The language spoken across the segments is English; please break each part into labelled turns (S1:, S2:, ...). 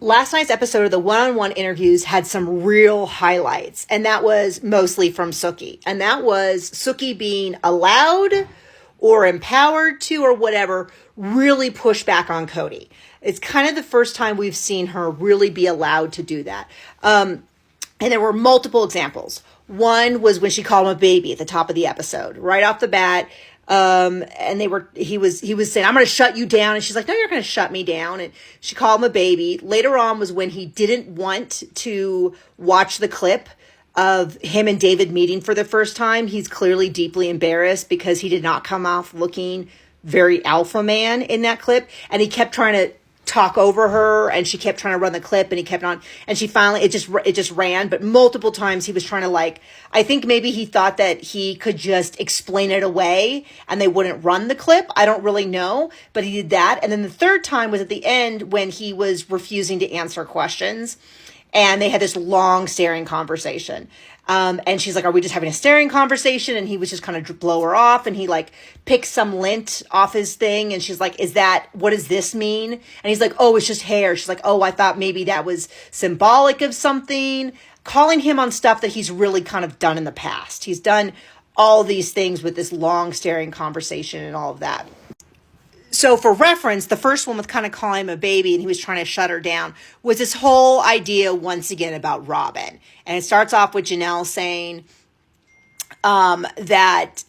S1: Last night's episode of the one-on-one interviews had some real highlights, and that was mostly from Suki. And that was Suki being allowed or empowered to, or whatever, really push back on Kody. It's kind of the first time we've seen her really be allowed to do that. And there were multiple examples. One was when she called him a baby at the top of the episode, right off the bat. And he was saying, I'm going to shut you down. And she's like, no, you're going to shut me down. And she called him a baby. Later on was when he didn't want to watch the clip of him and David meeting for the first time. He's clearly deeply embarrassed because he did not come off looking very alpha man in that clip. And he kept trying to talk over her, and she kept trying to run the clip, and he kept on, and she finally, it just ran. But multiple times he was trying to, I think maybe he thought that he could just explain it away and they wouldn't run the clip. I don't really know, but he did that. And then the third time was at the end when he was refusing to answer questions, and they had this long staring conversation. And she's like, are we just having a staring conversation? And he was just kind of blow her off. And he picks some lint off his thing. And she's like, what does this mean? And he's like, oh, it's just hair. She's like, oh, I thought maybe that was symbolic of something. Calling him on stuff that he's really kind of done in the past. He's done all these things with this long staring conversation and all of that. So for reference, the first one with kind of calling him a baby and he was trying to shut her down was this whole idea once again about Robin. And it starts off with Janelle saying that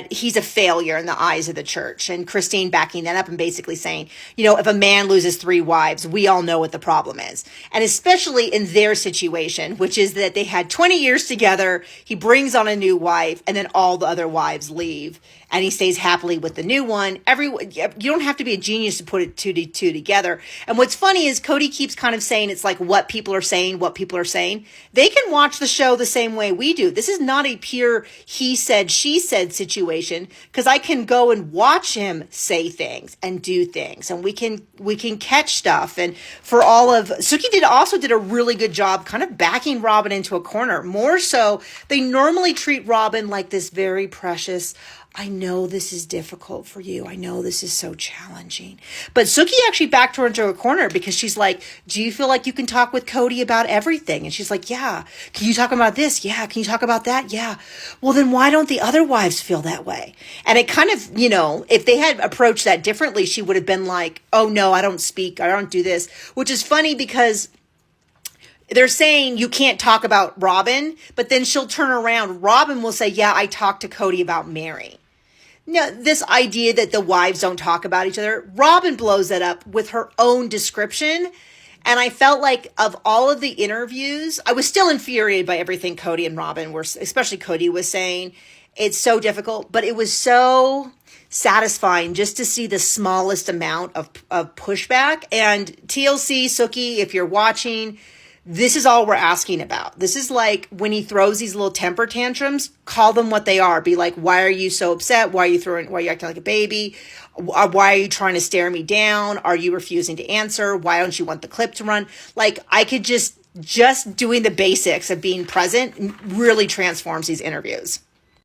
S1: he's a failure in the eyes of the church, and Christine backing that up and basically saying, if a man loses 3 wives, we all know what the problem is. And especially in their situation, which is that they had 20 years together, he brings on a new wife, and then all the other wives leave, and he stays happily with the new one. You don't have to be a genius to put two together. And what's funny is Kody keeps kind of saying it's like what people are saying. They can watch the show the same way we do. This is not a pure he said, she said situation, because I can go and watch him say things and do things, and we can catch stuff. And for all of Suki also did a really good job kind of backing Robin into a corner. More so, they normally treat Robin like this very precious, I know this is difficult for you. I know this is so challenging. But Suki actually backed her into a corner because she's like, do you feel like you can talk with Kody about everything? And she's like, yeah. Can you talk about this? Yeah. Can you talk about that? Yeah. Well, then why don't the other wives feel that way? And it kind of, if they had approached that differently, she would have been like, oh no, I don't speak. I don't do this, which is funny because they're saying you can't talk about Robin, but then she'll turn around. Robin will say, yeah, I talked to Kody about Mary. No, this idea that the wives don't talk about each other, Robin blows that up with her own description. And I felt like of all of the interviews, I was still infuriated by everything Kody and Robin were, especially Kody was saying. It's so difficult, but it was so satisfying just to see the smallest amount of pushback. And TLC, Suki, if you're watching, this is all we're asking about. This is like when he throws these little temper tantrums, call them what they are. Be like, why are you so upset? Why are you acting like a baby? Why are you trying to stare me down? Are you refusing to answer? Why don't you want the clip to run? I could just doing the basics of being present really transforms these interviews.